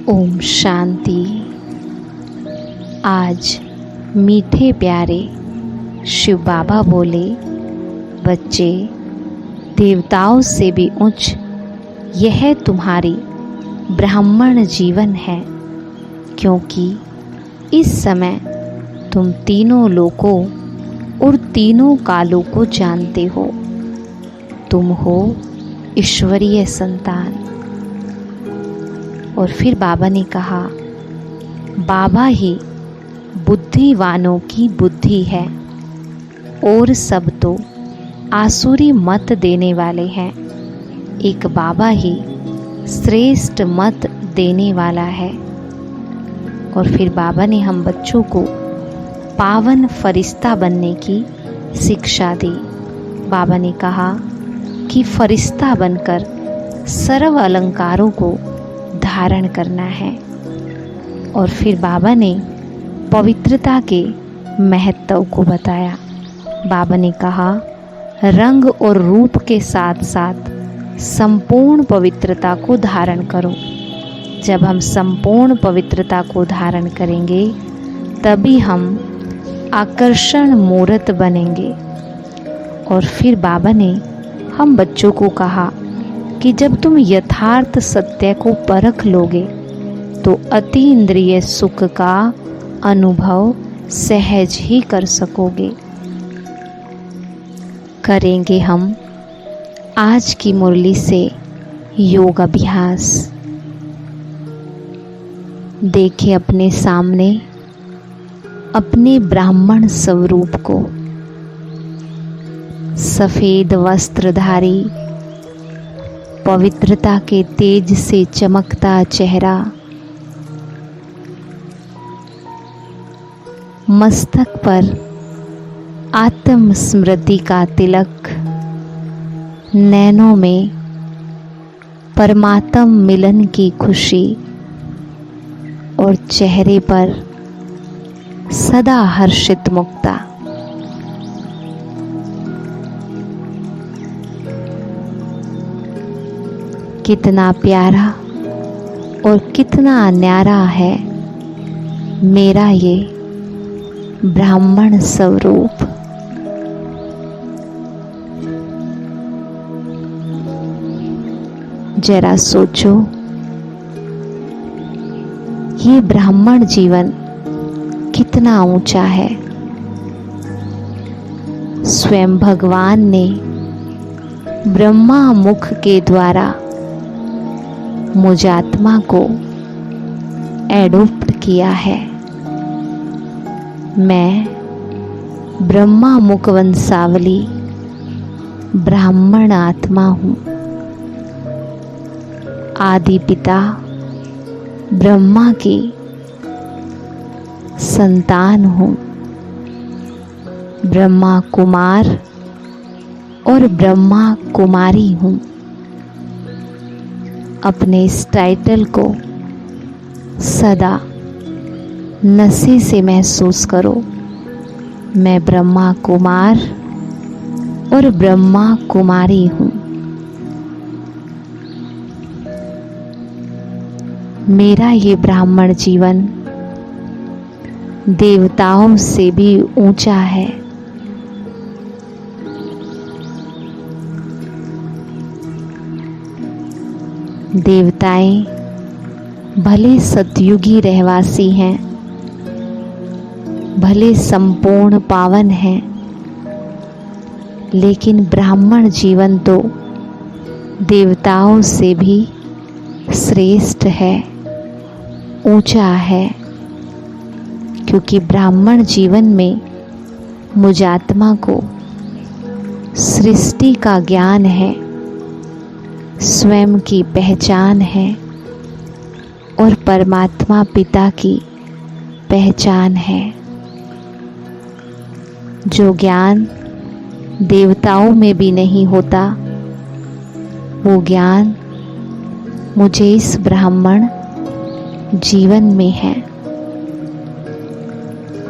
ओम शांति। आज मीठे प्यारे शिव बाबा बोले, बच्चे, देवताओं से भी उच्च यह तुम्हारी ब्राह्मण जीवन है, क्योंकि इस समय तुम तीनों लोकों और तीनों कालों को जानते हो। तुम हो ईश्वरीय संतान। और फिर बाबा ने कहा, बाबा ही बुद्धिवानों की बुद्धि है और सब तो आसुरी मत देने वाले हैं। एक बाबा ही श्रेष्ठ मत देने वाला है। और फिर बाबा ने हम बच्चों को पावन फरिश्ता बनने की शिक्षा दी। बाबा ने कहा कि फरिश्ता बनकर सर्व अलंकारों को धारण करना है। और फिर बाबा ने पवित्रता के महत्व को बताया। बाबा ने कहा, रंग और रूप के साथ साथ संपूर्ण पवित्रता को धारण करो। जब हम संपूर्ण पवित्रता को धारण करेंगे तभी हम आकर्षण मूर्त बनेंगे। और फिर बाबा ने हम बच्चों को कहा कि जब तुम यथार्थ सत्य को परख लोगे तो अति इंद्रिय सुख का अनुभव सहज ही कर सकोगे। करेंगे हम आज की मुरली से योग अभ्यास। देखें अपने सामने अपने ब्राह्मण स्वरूप को, सफेद वस्त्रधारी, पवित्रता के तेज से चमकता चेहरा, मस्तक पर आत्म स्मृति का तिलक, नैनों में परमात्म मिलन की खुशी और चेहरे पर सदा हर्षित मुक्ता। कितना प्यारा और कितना न्यारा है मेरा ये ब्राह्मण स्वरूप। जरा सोचो, ये ब्राह्मण जीवन कितना ऊंचा है। स्वयं भगवान ने ब्रह्मा मुख के द्वारा मुझात्मा को एडॉप्ट किया है। मैं ब्रह्मा मुख वंशावली ब्राह्मण आत्मा हूँ। आदि पिता ब्रह्मा की संतान हूँ। ब्रह्मा कुमार और ब्रह्मा कुमारी हूँ। अपने इस टाइटल को सदा नशे से महसूस करो। मैं ब्रह्मा कुमार और ब्रह्मा कुमारी हूँ। मेरा ये ब्राह्मण जीवन देवताओं से भी ऊंचा है। देवताएं भले सतयुगी रहवासी हैं, भले संपूर्ण पावन हैं, लेकिन ब्राह्मण जीवन तो देवताओं से भी श्रेष्ठ है, ऊंचा है। क्योंकि ब्राह्मण जीवन में मुझात्मा को सृष्टि का ज्ञान है, स्वयं की पहचान है और परमात्मा पिता की पहचान है। जो ज्ञान देवताओं में भी नहीं होता, वो ज्ञान मुझे इस ब्राह्मण जीवन में है।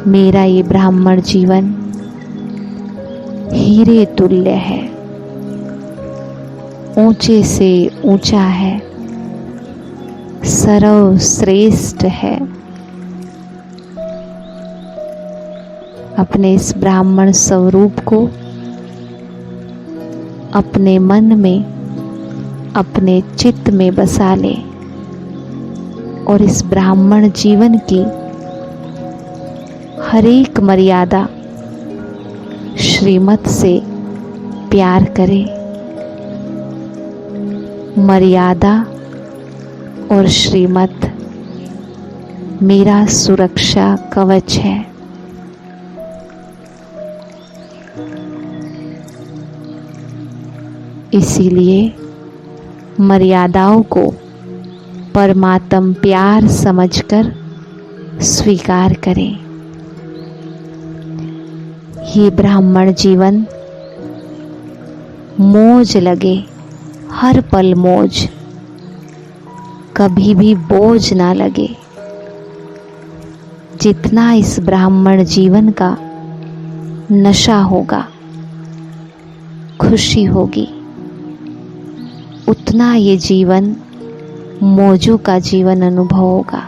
मेरा ये ब्राह्मण जीवन हीरे तुल्य है, ऊंचे से ऊंचा है। सर्वश्रेष्ठ है। अपने इस ब्राह्मण स्वरूप को अपने मन में, अपने चित्त में बसा ले और इस ब्राह्मण जीवन की हर एक मर्यादा श्रीमत से प्यार करे। मर्यादा और श्रीमत मेरा सुरक्षा कवच है। इसीलिए मर्यादाओं को परमात्म प्यार समझकर स्वीकार करें। ये ब्राह्मण जीवन मौज लगे, हर पल मौज, कभी भी बोझ ना लगे। जितना इस ब्राह्मण जीवन का नशा होगा, खुशी होगी, उतना ये जीवन मौजों का जीवन अनुभव होगा।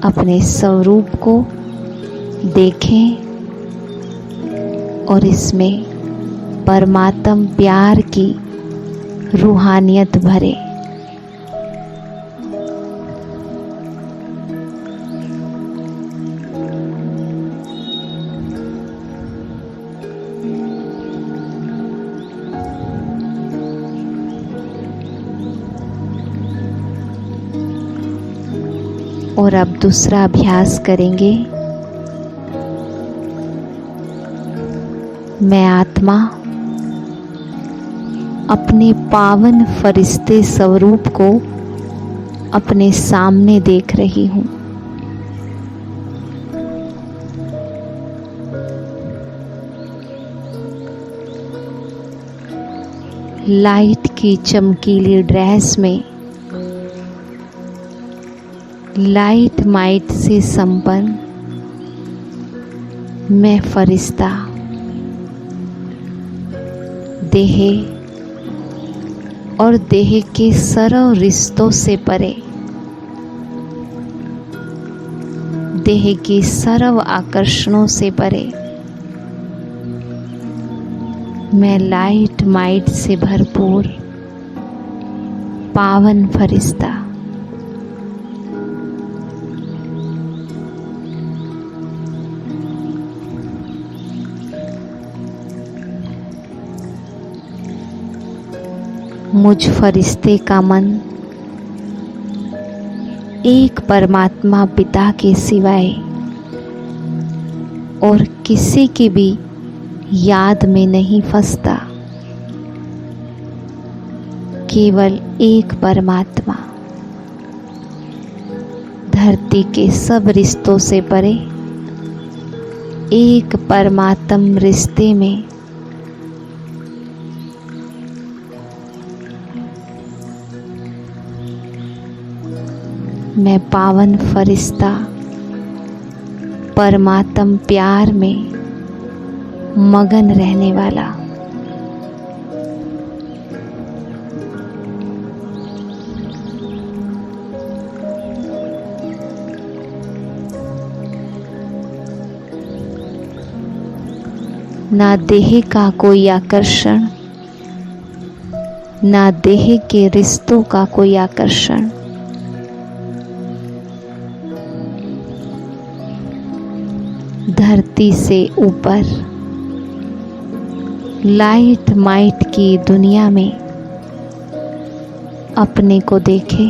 अपने स्वरूप को देखें और इसमें परमात्म प्यार की रूहानियत भरे। और अब दूसरा अभ्यास करेंगे। मैं आत्मा अपने पावन फरिश्ते स्वरूप को अपने सामने देख रही हूँ। लाइट की चमकीली ड्रेस में, लाइट माइट से संपन्न मैं फरिश्ता, देह और देह के सर्व रिश्तों से परे, देह के सर्व आकर्षणों से परे, मैं लाइट माइट से भरपूर पावन फरिश्ता। मुझ फरिश्ते का मन एक परमात्मा पिता के सिवाय और किसी की भी याद में नहीं फंसता। केवल एक परमात्मा, धरती के सब रिश्तों से परे एक परमात्म रिश्ते में मैं पावन फरिश्ता परमात्म प्यार में मगन रहने वाला। ना देह का कोई आकर्षण, ना देह के रिश्तों का कोई आकर्षण। धरती से ऊपर लाइट माइट की दुनिया में अपने को देखे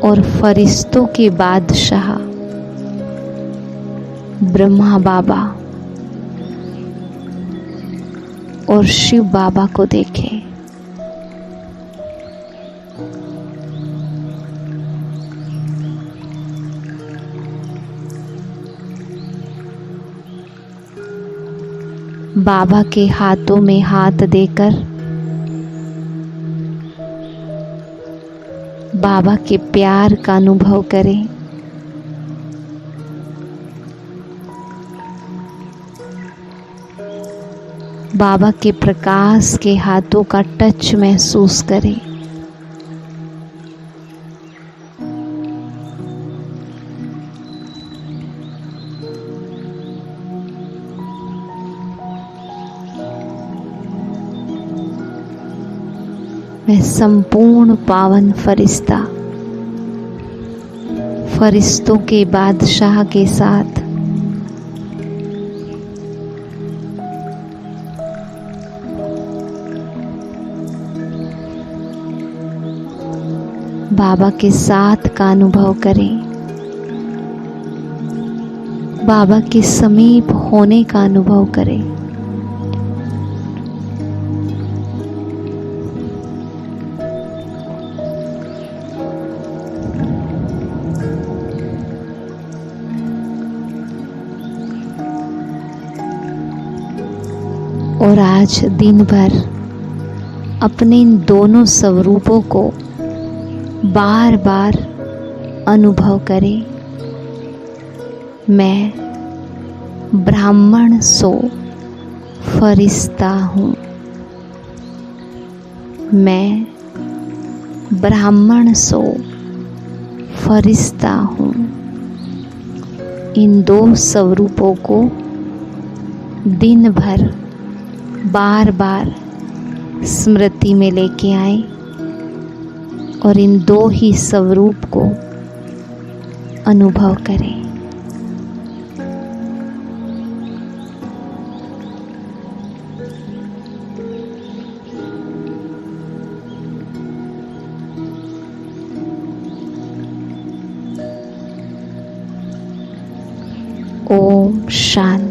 और फरिश्तों के बादशाह ब्रह्मा बाबा और शिव बाबा को देखे। बाबा के हाथों में हाथ देकर बाबा के प्यार का अनुभव करें। बाबा के प्रकाश के हाथों का टच महसूस करें। मैं संपूर्ण पावन फरिश्ता, फरिश्तों के बादशाह के साथ बाबा के साथ का अनुभव करें। बाबा के समीप होने का अनुभव करें। और आज दिन भर अपने इन दोनों स्वरूपों को बार बार अनुभव करें। मैं ब्राह्मण सो फरिश्ता हूँ। मैं ब्राह्मण सो फरिश्ता हूँ। इन दो स्वरूपों को दिन भर बार बार स्मृति में लेके आए और इन दो ही स्वरूप को अनुभव करें। ओम शांति।